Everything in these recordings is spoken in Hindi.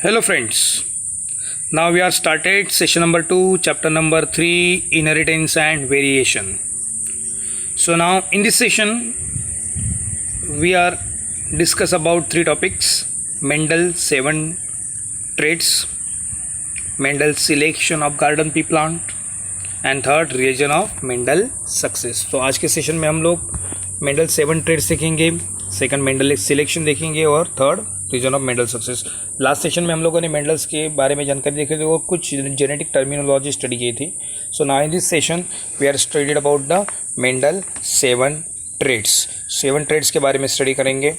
Hello friends. Now we are started session number 2, chapter number 3, inheritance and variation. So now in this session we are discuss about 3 topics: Mendel 7 traits, Mendel's selection of garden pea plant and third reason of Mendel success. तो आज के सेशन में हम लोग मेंडल 7 ट्रेड्स देखेंगे, सेकंड मेंडल सिलेक्शन देखेंगे और third reason of Mendel success. Last session में हम लोगों ने मेंडल्स के बारे में जानकारी देखी थी और कुछ जेनेटिक टर्मिनोलॉजी स्टडी की थी. So now in this session we are studied about the Mendel 7 traits. 7 traits के बारे में स्टडी करेंगे.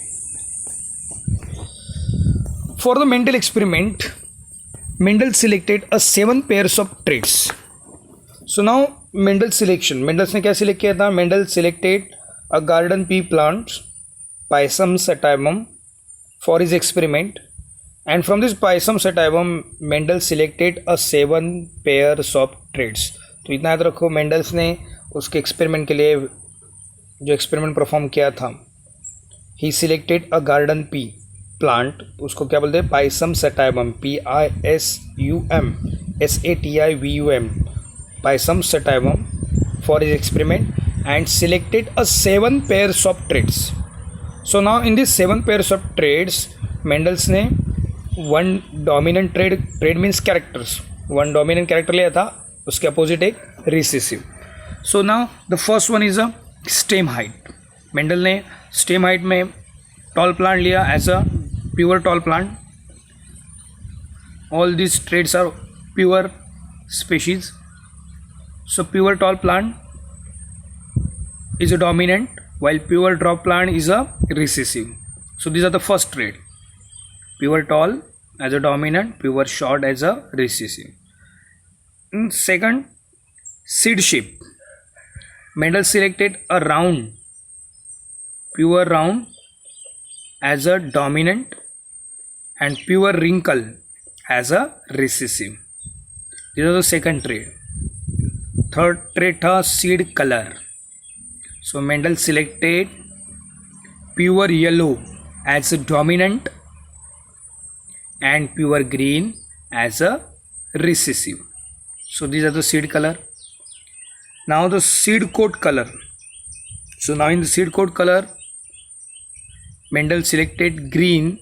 For the Mendel experiment Mendel selected a 7 pairs of traits. So now Mendel selection, Mendels ने क्या सिलेक्ट किया था? Mendel selected a garden pea plant Pisum sativum for his experiment, and from this Pisum sativum Mendel selected a 7 pairs of traits. तो इतना याद रखो, मेंडल्स ने उसके एक्सपेरिमेंट के लिए जो एक्सपेरिमेंट परफॉर्म किया था, he selected a garden pea plant, उसको क्या बोलते हैं? Pisum sativum, PISUM SATIVUM, Pisum sativum for his experiment and selected a 7 pairs of traits. So now in these 7 pairs of traits, Mendels ने one dominant trait means characters, one dominant character लिया था, उसके अपोजिट एक recessive. So now the first one is a stem height. Mendel ने स्टेम हाइट में टॉल प्लांट लिया as a pure tall plant. All this traits are pure species. So pure tall plant is a dominant while pure drop plant is a recessive. So these are the first trait: pure tall as a dominant, pure short as a recessive. Second, seed shape. Mendel selected a round, pure round as a dominant and pure wrinkle as a recessive. These are the second trait. Third trait था seed color. So Mendel selected pure yellow as a dominant and pure green as a recessive. So these are the seed color. Now the seed coat color. So now in the seed coat color, Mendel selected green,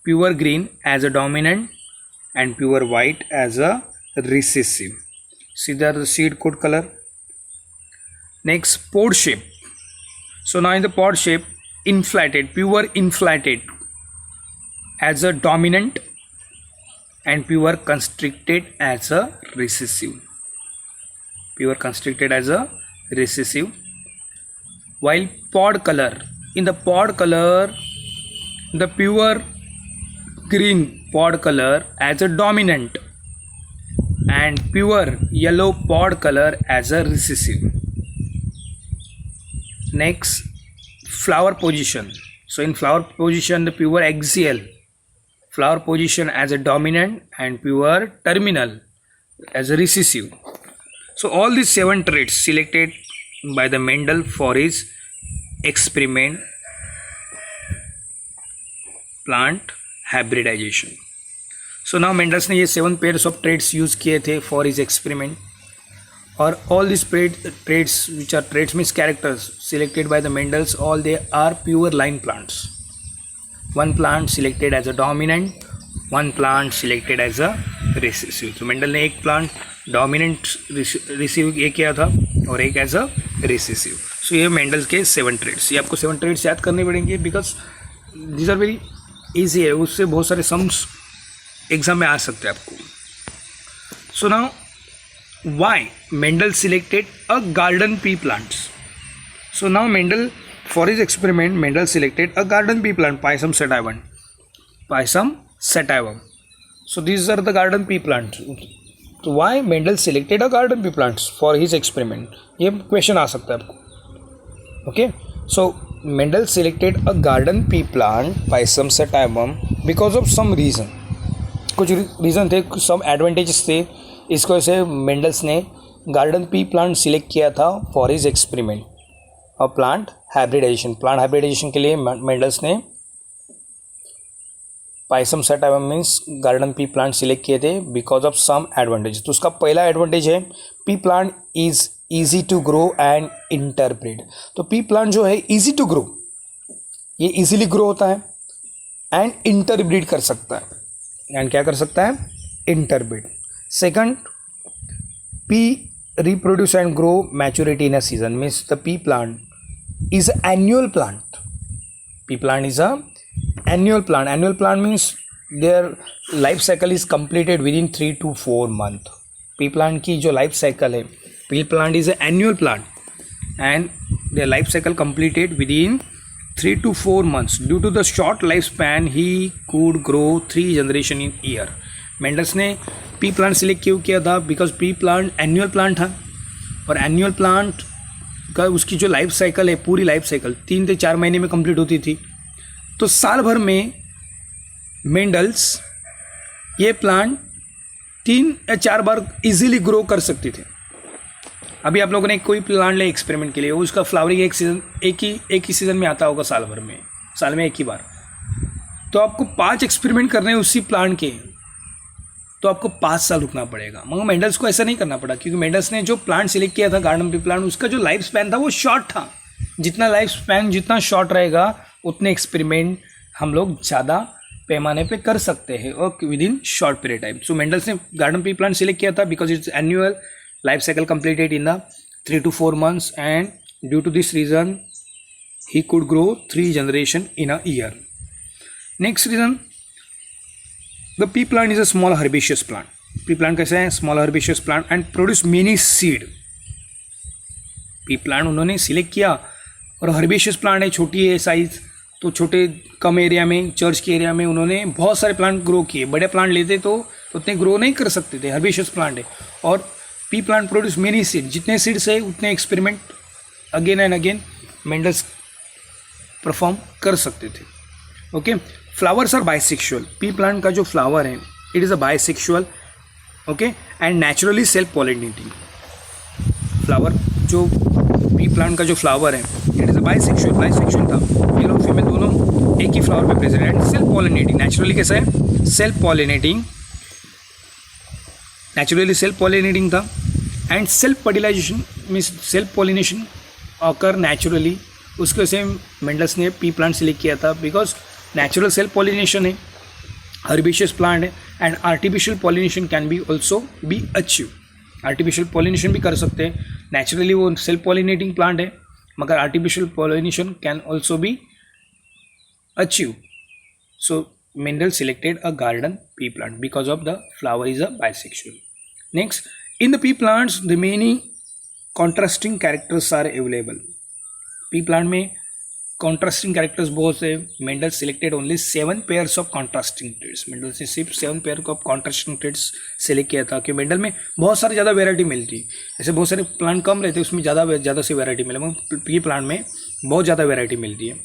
pure green as a dominant and pure white as a recessive. See, there are the seed coat color. Next, pod shape. So now in the pod shape, inflated, pure inflated as a dominant and pure constricted as a recessive. Pure constricted as a recessive. While pod color, in the pod color, the pure green pod color as a dominant and pure yellow pod color as a recessive. Next, flower position. So in flower position, the pure axial flower position as a dominant and pure terminal as a recessive. So all these 7 traits selected by the Mendel for his experiment, plant hybridization. So now Mendels ने ये 7 pairs of traits use किए थे for his experiment. Or all these traits, which are traits means characters selected by the Mendels, all they are pure line plants. One plant selected as a dominant, one plant selected as a recessive. So Mendel ने एक plant dominant recessive ये किया था और एक as a recessive. So ये Mendel के 7 traits. ये आपको 7 traits याद करने पड़ेंगे because these are very easy है. उससे बहुत सारे sums एग्जाम में आ सकते हैं आपको. So now why Mendel selected a garden pea plants? So now Mendel, for his experiment, Mendel selected a garden pea plant, Pisum sativum. Pisum sativum. So these are the garden pea plants. So why Mendel selected a garden pea plants for his experiment? ये question आ सकता है आपको. Okay. So Mendel selected a garden pea plant, Pisum sativum, because of some reason. कुछ reason थे, some advantages थे. इसको ऐसे मेंडल्स ने गार्डन पी प्लांट सिलेक्ट किया था फॉर हिज एक्सपेरिमेंट और प्लांट हाइब्रिडाइजेशन. प्लांट हाइब्रिडाइजेशन के लिए मेंडल्स ने Pisum sativa means garden pea plant select किए थे बिकॉज ऑफ सम एडवांटेज। तो उसका पहला एडवांटेज है pea plant is easy to grow and interbreed. तो पी प्लांट जो है ईजी टू ग्रो, ये इजीली ग्रो होता है एंड इंटरब्रीड कर सकता है। एंड क्या कर सकता है? Interbreed. Second, P reproduce and grow maturity in a season means the pea plant is an annual plant. Pea plant is a annual plant. Annual plant means their life cycle is completed within 3 to 4 month. Pea plant की जो life cycle है, pea plant is an annual plant and their life cycle completed within 3 to 4 months. Due to the short lifespan, he could grow 3 generation in year. Mendel's ने पी प्लांट सिलेक्ट क्यों किया था? Because P plant annual plant था और एनुअल प्लांट का उसकी जो लाइफ साइकिल है, पूरी लाइफ साइकिल 3 से 4 महीने में कंप्लीट होती थी। तो साल भर में मेंडल्स ये प्लांट 3 या 4 बार इजीली ग्रो कर सकते थे। अभी आप लोगों ने कोई प्लांट ले एक्सपेरिमेंट के लिए, उसका फ्लावरिंग एक ही सीज़न में आता होगा, साल में एक ही बार। तो आपको 5 एक्सपेरिमेंट करने हैं उसी प्लांट के, तो आपको 5 साल रुकना पड़ेगा। मगर मेंडल्स को ऐसा नहीं करना पड़ा, क्योंकि मेंडल्स ने जो प्लांट सिलेक्ट किया था गार्डन पी प्लांट, उसका जो लाइफ स्पैन था वो शॉर्ट था। जितना लाइफ स्पैन जितना शॉर्ट रहेगा उतने एक्सपेरिमेंट हम लोग ज़्यादा पैमाने पे कर सकते हैं और within short period time. So Mendels ने गार्डन पी प्लांट सिलेक्ट किया था because it's annual life cycle completed in the 3 to 4 months and due to this reason he could grow 3 generation in a year. Next reason, the pea plant is a small herbaceous plant. pea plant कैसे है? small herbaceous plant and produce many seed. pea plant उन्होंने सिलेक्ट किया और herbaceous plant है, छोटी है साइज, तो छोटे कम एरिया में, चर्च के एरिया में उन्होंने बहुत सारे प्लांट ग्रो किए। बड़े प्लांट लेते तो उतने ग्रो नहीं कर सकते थे, herbaceous प्लांट है। और pea plant produce many seed, जितने सीड्स है उतने experiment again and again Mendels perform कर सकते थे। Okay, flowers are bisexual. Pea plant का जो फ्लावर है it is a bisexual, okay, and naturally self pollinating flower. जो पी प्लांट का जो फ्लावर है इट इज़ अ बाइसेक्सुअल था, मेल और फीमेल दोनों एक ही फ्लावर पे present and self pollinating. Naturally कैसा है? Self pollinating, naturally self pollinating था and self fertilization means self pollination occur naturally. उसके वजह से मेंडल्स ने पी प्लांट सिलेक्ट किया था बिकॉज नेचुरल सेल्फ पॉलिनेशन है, हर्बेशियस प्लांट है and artificial pollination can be also be achieve. Artificial pollination भी कर सकते हैं, नेचुरली वो सेल्फ पॉलिनेटिंग प्लांट है मगर artificial pollination can also be achieve. So Mendel selected a garden pea plant because of the flower is a bisexual. Next, in the pea plants the many contrasting characters are available. Pea plant में कॉन्ट्रास्टिंग कैरेक्टर्स बहुत से. Mendel selected only 7 pairs of contrasting traits. Mendel से सिर्फ 7 pair of contrasting traits select किया था कि मेंडल में बहुत सारी ज़्यादा वेराइटी मिलती. ऐसे बहुत सारे प्लांट कम रहते उसमें ज़्यादा से वेराइटी मिले, मगर पी प्लांट में बहुत ज़्यादा वेराइटी मिलती है.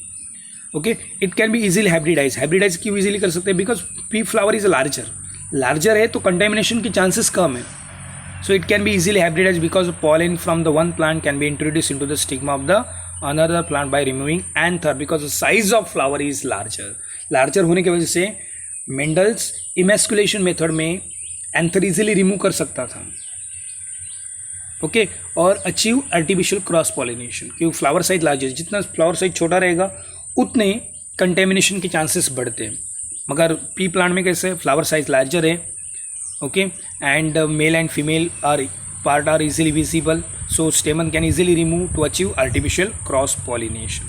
Okay, it can be easily hybridize क्यों इजीली कर सकते हैं? Because pea flower is larger है तो कंटेमिनेशन की चांसेस कम है. So it can be easily hybridized because pollen from the one plant can be introduced into the stigma of the another plant by removing anther because the size of flower is larger होने की वजह से मेंडल्स इमेस्कुलेशन मेथड में एंथर इजीली रिमूव कर सकता था. ओके, और अचीव आर्टिफिशियल क्रॉस पॉलिनेशन क्योंकि फ्लावर साइज लार्जर, जितना फ्लावर साइज छोटा रहेगा उतने कंटेमिनेशन के चांसेस बढ़ते हैं. मगर पी प्लांट में कैसे फ्लावर साइज लार्जर है, okay, and male and female part are easily visible, so stamen can easily remove to achieve artificial cross pollination.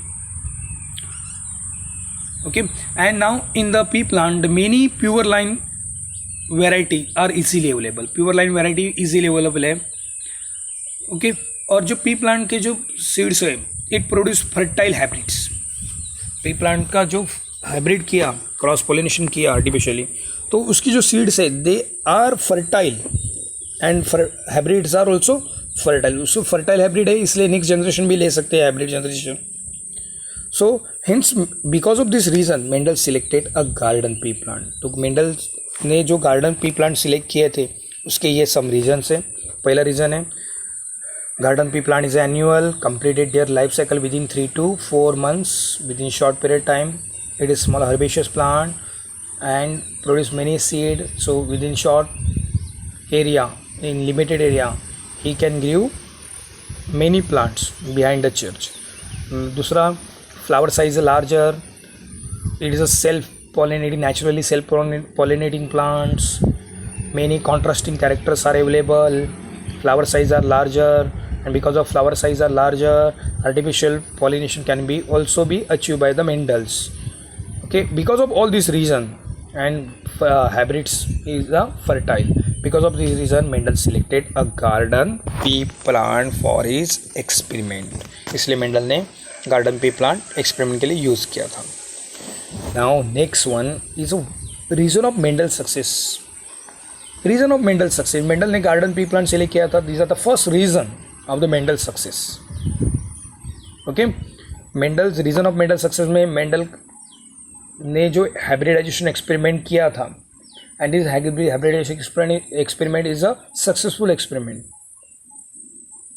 Okay, and now in the pea plant many pure line variety are easily available. Pure line variety easily available है. Okay, और जो pea plant के जो seeds है it produce fertile hybrids. pea plant का जो हाइब्रिड किया, क्रॉस पॉलिनेशन किया आर्टिफिशियली, तो उसकी जो सीड्स है they are fertile and hybrids are also fertile. उसको फर्टाइल हाइब्रिड है इसलिए नेक्स्ट जनरेशन भी ले सकते हैं hybrid generation. So hence because of this reason Mendel selected a garden pea plant. तो मेंडल ने जो गार्डन पी प्लांट सिलेक्ट किए थे उसके ये सम रीजन्स है. पहला रीज़न है garden pea plant is annual, completed their life cycle with in 3 to 4 months, with in short period time. It is small herbaceous plant and produce many seed. So within short area, in limited area, he can grow many plants behind the church. दूसरा, flower size is larger. It is a self-pollinating, naturally self-pollinating plants. Many contrasting characters are available. Flower size are larger, and because of flower size are larger, artificial pollination can be also be achieved by the Mendels. Okay, because of all this reason, and hybrids is fertile. Because of this reason, Mendel selected a garden pea plant for his experiment. इसलिए मेंडल ने गार्डन पी प्लांट एक्सपेरिमेंट के लिए यूज़ किया था. Now next one is reason of Mendel success. Reason of Mendel success, Mendel ने गार्डन पी प्लांट सेलेक्ट किया था. This are the first reason of the Mendel success. Okay, Mendel's reason of Mendel success में मेंडल ने जो हाइब्रिडाइजेशन एक्सपेरिमेंट किया था, and this hybridization experiment is a successful experiment.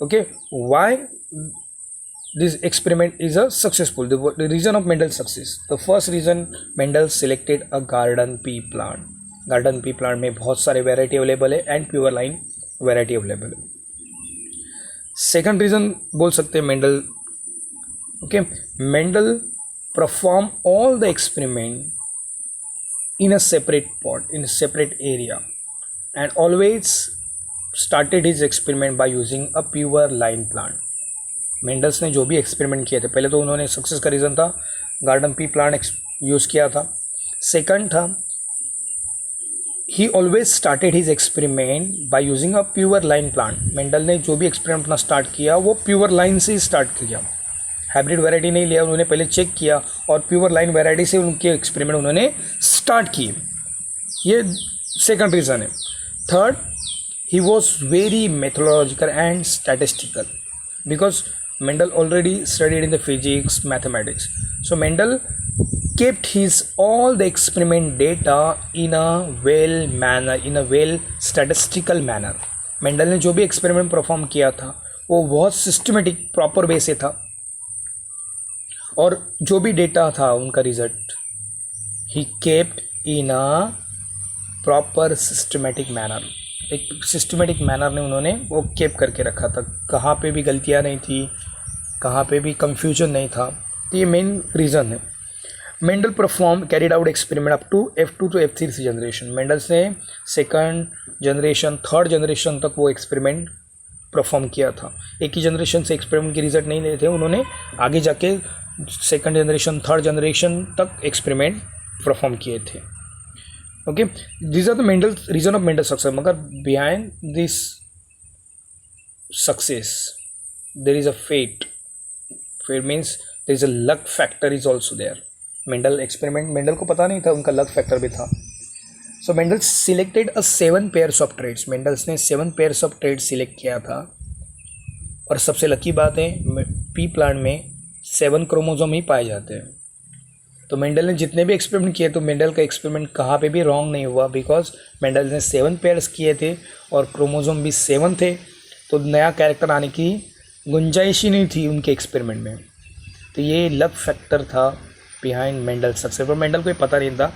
Okay, why this experiment is a successful? The reason of Mendel's success. The first reason, Mendel selected a garden pea plant. Garden pea plant में बहुत सारे variety available है and pure line variety available है. Second reason बोल सकते हैं Mendel. Okay, Mendel perform all the experiment in a separate pot, in a separate area, and always started his experiment by using a pure line plant. Mendel's ने जो भी एक्सपेरिमेंट किए थे, पहले तो उन्होंने सक्सेस का रीज़न था गार्डन पी प्लांट यूज़ किया था. सेकंड था, ही always started his experiment by using a pure line plant. Mendel ने जो भी एक्सपेरिमेंट अपना स्टार्ट किया वो प्योर लाइन से ही स्टार्ट किया. हाइब्रिड वैरायटी नहीं लिया, उन्होंने पहले चेक किया और प्योर लाइन वैरायटी से उनके एक्सपेरिमेंट उन्होंने स्टार्ट किए. ये सेकंड रीज़न है. Third, he was very methodological and statistical because Mendel already studied in the physics, mathematics. So Mendel kept his all the experiment data in a well manner, in a well statistical manner. Mendel ने जो भी experiment perform किया था वो बहुत systematic, proper way से था, और जो भी data था उनका result he kept in a proper systematic manner. एक सिस्टमेटिक मैनर में उन्होंने वो केप करके रखा था. कहाँ पे भी गलतियाँ नहीं थी, कहाँ पे भी कंफ्यूजन नहीं था. तो ये मेन रीज़न है. Mendel perform carried out experiment up to F2 to F3 generation. Mendel's ने सेकंड जनरेशन, थर्ड जनरेशन तक वो एक्सपेरिमेंट परफॉर्म किया था. एक ही जनरेशन से एक्सपेरिमेंट के रिजल्ट नहीं लिए थे, उन्होंने आगे जाके सेकंड जनरेशन, थर्ड जनरेशन तक एक्सपेरिमेंट परफॉर्म किए थे. Okay, these are the Mendel's reason of Mendel's success. मगर behind this success there is a fate. Fate means there is a luck factor is also there. Mendel experiment, Mendel को पता नहीं था, उनका luck factor भी था. So Mendel selected a 7 pairs of traits. Mendel ने 7 pairs of traits select किया था. और सबसे लकी बात है, पी प्लांट में 7 क्रोमोसोम ही पाए जाते हैं. तो मेंडल ने जितने भी एक्सपेरिमेंट किए, तो मेंडल का एक्सपेरिमेंट कहाँ पे भी रॉन्ग नहीं हुआ, बिकॉज मेंडल ने 7 पेयर्स किए थे और क्रोमोसोम भी 7 थे. तो नया कैरेक्टर आने की गुंजाइश ही नहीं थी उनके एक्सपेरिमेंट में. तो ये लक फैक्टर था बिहाइंड मेंडल सक्सेस. पर मेंडल को ये पता नहीं था.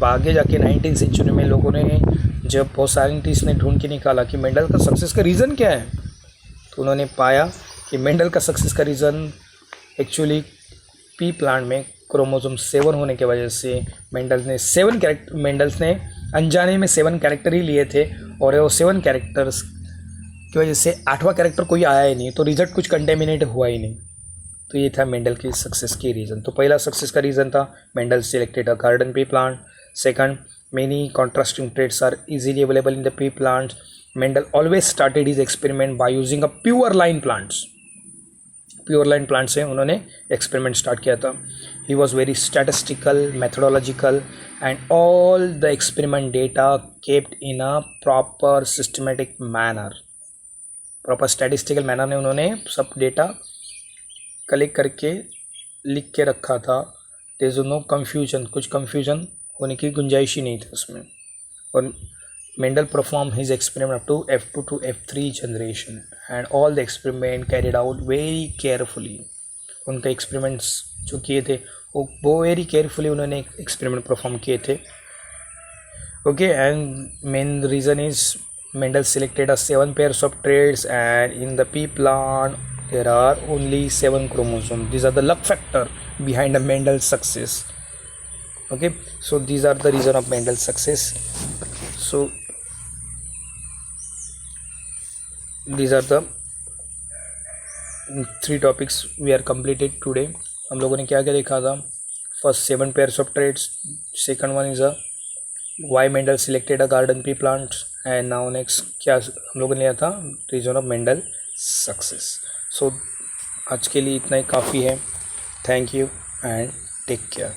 आगे जाके 19th सेंचुरी में लोगों ने, जब बहुत साइंटिस्ट ने ढूंढ के निकाला कि मेंडल का सक्सेस का रीज़न क्या है, तो उन्होंने पाया कि मेंडल का सक्सेस का रीज़न एक्चुअली पी प्लांट में क्रोमोसोम 7 होने के वजह से मेंडल्स ने अनजाने में 7 कैरेक्टर ही लिए थे, और वो 7 कैरेक्टर्स की वजह से 8वां कैरेक्टर कोई आया ही नहीं, तो रिजल्ट कुछ कंटेमिनेट हुआ ही नहीं. तो ये था मेंडल की सक्सेस की रीज़न. तो पहला सक्सेस का रीज़न था Mendel selected a garden pea plant. Second, many contrasting traits are easily available in the pea plants. Mendel always started his experiment by using a pure line plants. Pure line plant से उन्होंने एक्सपेरिमेंट स्टार्ट किया था. He was very statistical, methodological, and all the experiment data kept in a proper systematic manner. Proper statistical manner में उन्होंने सब डेटा कलेक्ट करके लिख के रखा था. देयर इज नो कन्फ्यूजन, कुछ कन्फ्यूजन होने की गुंजाइश ही नहीं थी उसमें. और Mendel perform his experiment up to F2 to F3 generation, and all the experiment carried out very carefully. उनके एक्सपेरिमेंट्स जो किए थे वो वेरी केयरफुली उन्होंने एक्सपेरिमेंट परफॉर्म किए थे. Okay, and main reason is Mendel selected a 7 pairs of traits, and in the pea plant there are only 7 chromosomes. These are the luck factor behind a Mendel's success. Okay, so these are the reason of Mendel's success. So these are the 3 topics we are completed today. हम लोगों ने क्या क्या देखा था? First 7 pairs of traits. Second one is a why Mendel selected a garden pea plant, and now next क्या हम लोगों ने लिया था? Reason of Mendel success. So आज के लिए इतना ही काफ़ी है. Thank you and take care.